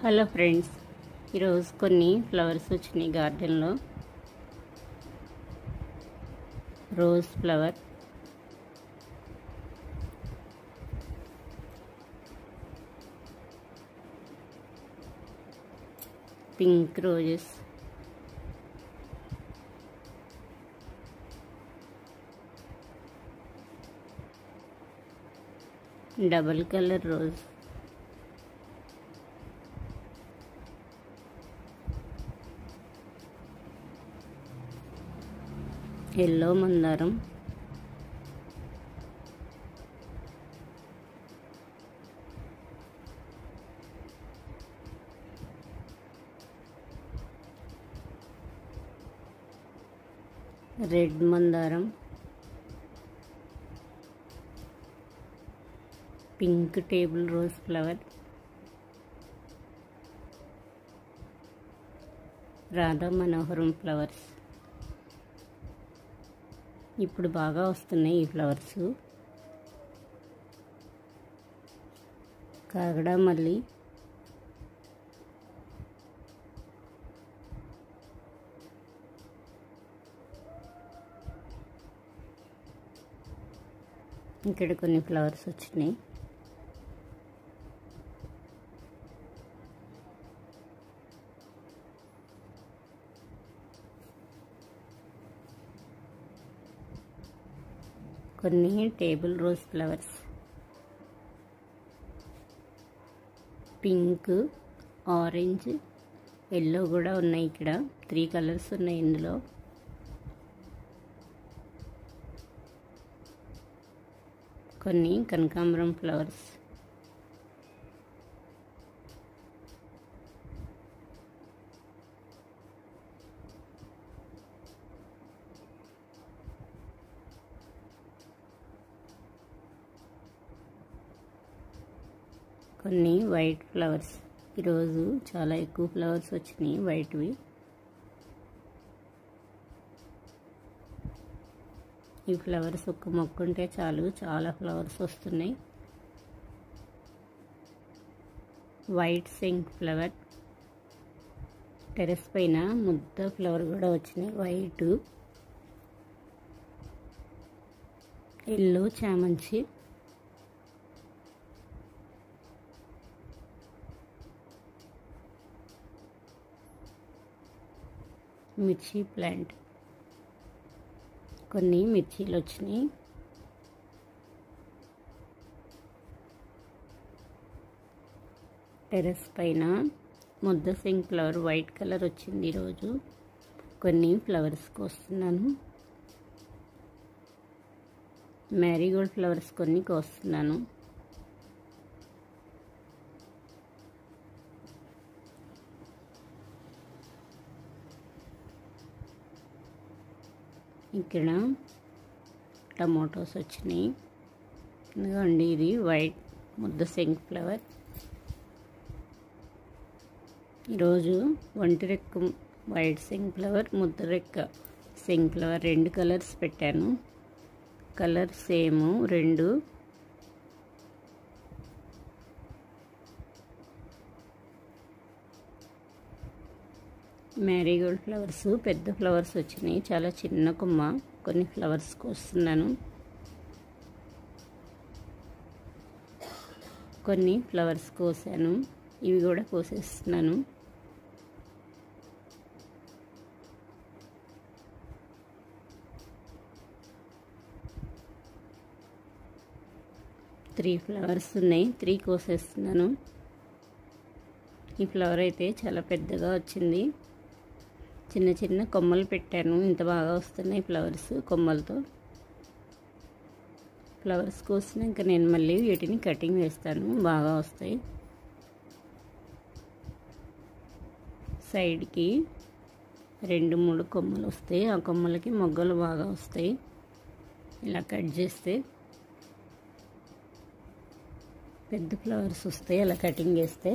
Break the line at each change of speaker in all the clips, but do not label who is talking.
Hello friends, ఈరోజు కొన్ని flowers వచ్చినాయి గార్డెన్లో. Rose flower, pink roses, double colour rose, yellow మందారం, రెడ్ మందారం, పింక్ టేబుల్ రోజ్ ఫ్లవర్, రాధా మనోహరం ఫ్లవర్స్. ఇప్పుడు బాగా వస్తున్నాయి ఈ ఫ్లవర్స్. కాగడా మల్లి, ఇక్కడ కొన్ని ఫ్లవర్స్ వచ్చినాయి. కొన్ని table rose flowers, pink, orange, yellow కూడా ఉన్నాయి. ఇక్కడ 3 కలర్స్ ఉన్నాయి ఇందులో. కొన్ని కనకాంబరం ఫ్లవర్స్, కొన్ని వైట్ ఫ్లవర్స్. ఈరోజు చాలా ఎక్కువ ఫ్లవర్స్ వచ్చినాయి వైట్వి. ఈ ఫ్లవర్స్ ఒక్క మొక్క ఉంటే చాలు, చాలా ఫ్లవర్స్ వస్తున్నాయి. వైట్ సింక్ ఫ్లవర్, టెరెస్ పైన ముద్ద ఫ్లవర్ కూడా వచ్చినాయి వైట్. ఎల్లో చామంతి, మిర్చి ప్లాంట్. కొన్ని మిర్చీలు వచ్చినాయి. టెరెస్ పైన ముద్ద సింక్ ఫ్లవర్ వైట్ కలర్ వచ్చింది ఈరోజు. కొన్ని ఫ్లవర్స్ కోస్తున్నాను. మ్యారీగోల్డ్ ఫ్లవర్స్ కొన్ని కోస్తున్నాను. ఇక్కడ టమోటోస్ వచ్చినాయి. ఎందుకండి ఇది వైట్ ముద్ద సింక్ ఫ్లవర్. ఈరోజు ఒంటి రెక్క వైట్ సింక్ ఫ్లవర్, ముద్ద రెక్క సింక్ ఫ్లవర్ 2 కలర్స్ పెట్టాను. Colour same 2. మ్యారీగోల్డ్ ఫ్లవర్స్ పెద్ద ఫ్లవర్స్ వచ్చినాయి. చాలా చిన్న కొమ్మ. కొన్ని ఫ్లవర్స్ కోస్తున్నాను. కొన్ని ఫ్లవర్స్ కోసాను, ఇవి కూడా కోసేస్తున్నాను. త్రీ ఫ్లవర్స్ ఉన్నాయి, 3 కోసేస్తున్నాను. ఈ ఫ్లవర్ అయితే చాలా పెద్దగా వచ్చింది. చిన్న చిన్న కొమ్మలు పెట్టాను, ఇంత బాగా వస్తున్నాయి ఫ్లవర్స్ కొమ్మలతో. ఫ్లవర్స్ కోసినాక నేను మళ్ళీ వీటిని కటింగ్ వేస్తాను, బాగా వస్తాయి. సైడ్కి 2-3 కొమ్మలు వస్తాయి. ఆ కొమ్మలకి మొగ్గలు బాగా వస్తాయి. ఇలా కట్ చేస్తే పెద్ద ఫ్లవర్స్ వస్తాయి. అలా కటింగ్ చేస్తే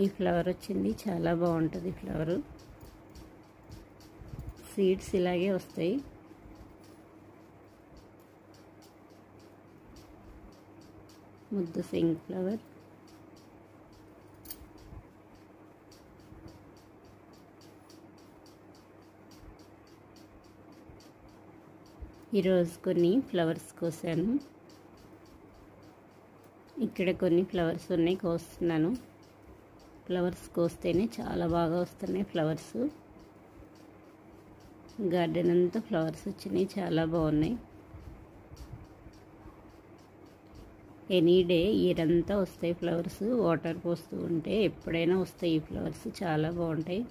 ఈ ఫ్లవర్ వచ్చింది, చాలా బాగుంటుంది ఫ్లవరు. సీడ్స్ ఇలాగే వస్తాయి. ముద్ద సింక్ ఫ్లవర్. ఈరోజు కొన్ని ఫ్లవర్స్ కోసాను. ఇక్కడ కొన్ని ఫ్లవర్స్ ఉన్నాయి, కోస్తున్నాను. ఫ్లవర్స్ కోస్తేనే చాలా బాగా వస్తున్నాయి ఫ్లవర్స్. గార్డెన్ అంతా ఫ్లవర్స్ వచ్చినాయి, చాలా బాగున్నాయి. ఎనీ డే ఇయర్ అంతా వస్తాయి ఫ్లవర్స్. వాటర్ పోస్తూ ఉంటే ఎప్పుడైనా వస్తాయి ఈ ఫ్లవర్స్, చాలా బాగుంటాయి.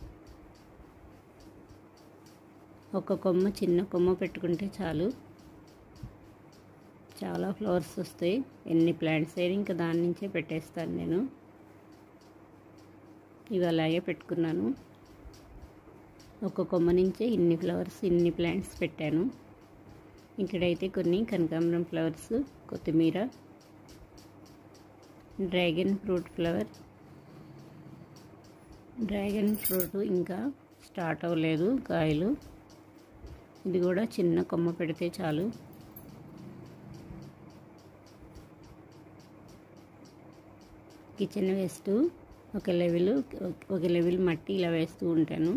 ఒక కొమ్మ, చిన్న కొమ్మ పెట్టుకుంటే చాలు, చాలా ఫ్లవర్స్ వస్తాయి. ఎన్ని ప్లాంట్స్ అయినా ఇంకా దాని నుంచే పెట్టేస్తాను నేను. ఇవి అలాగే పెట్టుకున్నాను. ఒక కొమ్మ నుంచే ఇన్ని ఫ్లవర్స్, ఇన్ని ప్లాంట్స్ పెట్టాను. ఇక్కడైతే కొన్ని కనకాంబరం ఫ్లవర్స్, కొత్తిమీర, dragon fruit flower. Dragon fruit ఇంకా స్టార్ట్ అవ్వలేదు కాయలు. ఇది కూడా చిన్న కొమ్మ పెడితే చాలు. కిచెన్ వేస్ట్ ఒక లెవెల్ మట్టి ఇలా వేస్తూ ఉంటాను.